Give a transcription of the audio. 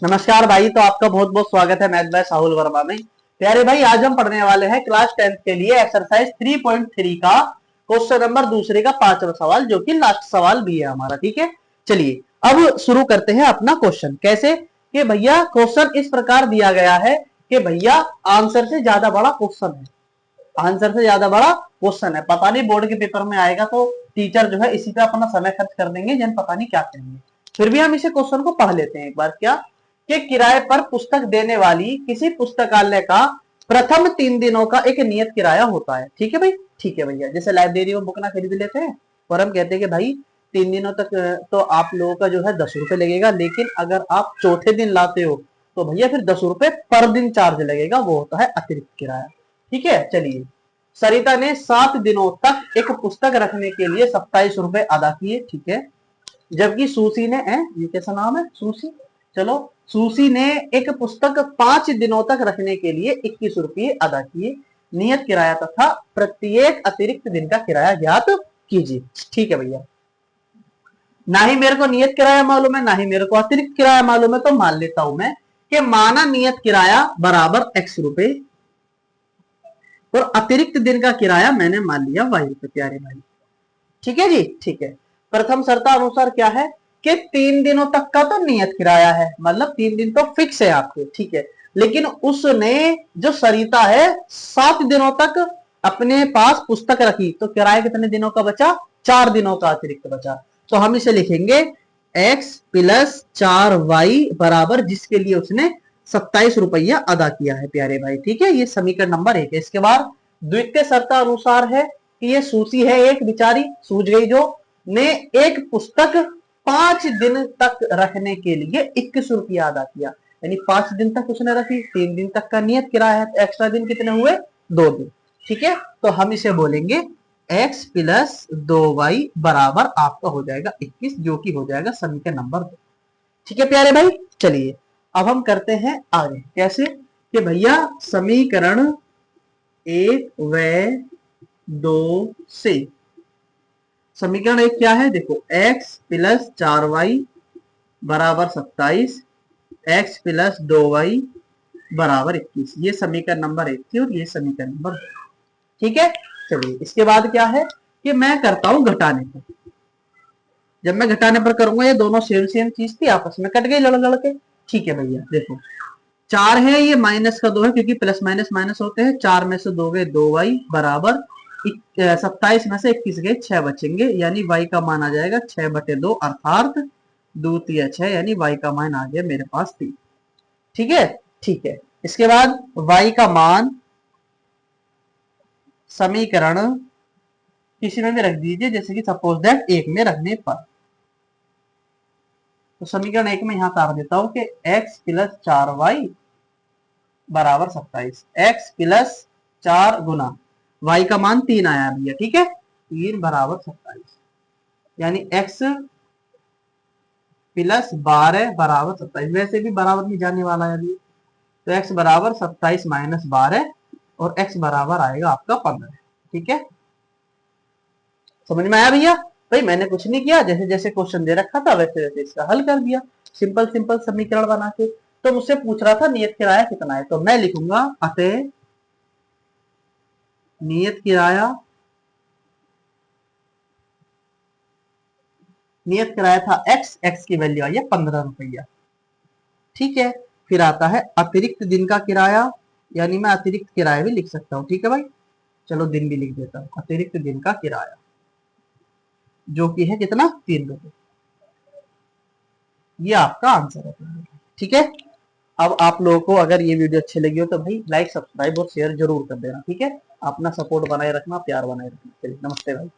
नमस्कार भाई। तो आपका बहुत बहुत स्वागत है मैथ बाय साहुल वर्मा में। प्यारे भाई, आज हम पढ़ने वाले हैं क्लास 10th के लिए एक्सरसाइज 3.3 का क्वेश्चन नंबर दूसरे का 5वां सवाल, जो कि लास्ट सवाल भी है हमारा। ठीक है, चलिए अब शुरू करते हैं अपना क्वेश्चन। कैसे कि भैया क्वेश्चन इस प्रकार दिया गया है कि भैया आंसर से ज्यादा बड़ा क्वेश्चन है, आंसर से ज्यादा बड़ा क्वेश्चन है। पता नहीं बोर्ड के पेपर में आएगा तो टीचर जो है इसी पे अपना समय खर्च कर देंगे, जन पता नहीं क्या करेंगे। फिर भी हम इसे क्वेश्चन को पढ़ लेते हैं एक बार। क्या कि किराए पर पुस्तक देने वाली किसी पुस्तकालय का प्रथम 3 दिनों का एक नियत किराया होता है। ठीक है भाई, ठीक है भैया। जैसे लाइब्रेरी में बुक ना खरीद लेते हैं और हम कहते हैं कि भाई 3 दिनों तक तो आप लोगों का जो है 10 रुपए लगेगा, लेकिन अगर आप चौथे दिन लाते हो तो भैया फिर 10 रुपए पर दिन चार्ज लगेगा, वो होता है अतिरिक्त किराया। ठीक है, चलिए। सरिता ने 7 दिनों तक एक पुस्तक रखने के लिए 27 रुपए अदा किए। ठीक है, जबकि सूसी ने ये कैसा नाम है, सूसी, चलो, सूसी ने एक पुस्तक 5 दिनों तक रखने के लिए 21 रुपये अदा किए। नियत किराया तथा प्रत्येक अतिरिक्त दिन का किराया ज्ञात कीजिए। ठीक है भैया, ना ही मेरे को नियत किराया मालूम है, ना ही मेरे को अतिरिक्त किराया मालूम है, तो मान लेता हूं मैं कि माना नियत किराया बराबर x रुपए और अतिरिक्त दिन का किराया मैंने मान लिया y रुपए। प्यारे भाई, ठीक है जी, ठीक है। प्रथम शर्ता अनुसार क्या है कि 3 दिनों तक का तो नियत किराया है, मतलब 3 दिन तो फिक्स है आपके। ठीक है, लेकिन उसने जो सरिता है 7 दिनों तक अपने पास पुस्तक रखी, तो किराया कितने दिनों का बचा? 4 दिनों का अतिरिक्त बचा। तो हम इसे लिखेंगे x प्लस 4y बराबर जिसके लिए उसने 27 रुपया अदा किया है। प्यारे भाई, ठीक है, ये समीकरण नंबर 1 है। इसके बाद द्वितीय शर्त अनुसार है कि ये सूची है, एक बेचारी सूझ गई, जो ने एक पुस्तक 5 दिन तक रखने के लिए 21 रुपया अदा किया। यानी 5 दिन तक उसने रखी, 3 दिन तक का नियत किराया है, तो एक्स्ट्रा दिन कितने हुए? 2 दिन। ठीक है, तो हम इसे बोलेंगे x प्लस 2y बराबर आपका हो जाएगा 21, जो कि हो जाएगा समीकरण नंबर 2। ठीक है प्यारे भाई, चलिए अब हम करते हैं आगे। कैसे कि भैया समीकरण 1 व 2 से, समीकरण 1 क्या है? देखो, x प्लस 4y बराबर 27, x प्लस 2y बराबर 21। ये समीकरण नंबर 1 थी और ये समीकरण नंबर 2। ठीक है, चलिए इसके बाद क्या है कि मैं करता हूं घटाने पर। जब मैं घटाने पर करूंगा, ये दोनों सेम सेम चीज थी, आपस में कट गई लड़ लड़ के। ठीक है भैया, देखो 4 है, ये माइनस का 2 है, क्योंकि प्लस माइनस माइनस होते हैं। 4 में से 2 गए 2y बराबर 27 में से 21 गए 6 बचेंगे, यानी y का मान आ जाएगा 6/2, अर्थात 2 तिया 6, यानी y का मान आ गया मेरे पास 3। ठीक है, ठीक है। इसके बाद y का मान समीकरण किसी में भी रख दीजिए, जैसे कि सपोज दैट 1 में रखने पर, तो समीकरण 1 में यहां तार देता हूं कि x प्लस 4y बराबर 27, x प्लस 4 गुना y का मान 3 आया भैया। ठीक है, 3 बराबर 27, यानी x प्लस 12 बराबर 27। वैसे भी बराबर में जाने वाला है अभी, तो x बराबर 27 माइनस 12 और x बराबर आएगा आपका 15। ठीक है, समझ में आया भैया? भाई मैंने कुछ नहीं किया, जैसे जैसे क्वेश्चन दे रखा था वैसे वैसे इसका हल कर दिया, सिंपल सिंपल समीकरण बना के। तो मुझसे पूछ रहा था नियत किराया कितना है, तो मैं लिखूंगा अतः नियत किराया, नियत किराया था x की वैल्यू आई है 15 रुपया। ठीक है, फिर आता है अतिरिक्त दिन का किराया, यानी मैं अतिरिक्त किराया भी लिख सकता हूँ। ठीक है भाई, चलो दिन भी लिख देता हूँ। अतिरिक्त दिन का किराया जो कि है कितना? 3 रुपए। ये आपका आंसर है। ठीक है, अब आप लोगों को अगर ये वीडियो अच्छी लगी हो तो भाई लाइक, सब्सक्राइब और शेयर जरूर कर देना। ठीक है, अपना सपोर्ट बनाए रखना, प्यार बनाए रखना। चलिए, नमस्ते भाई।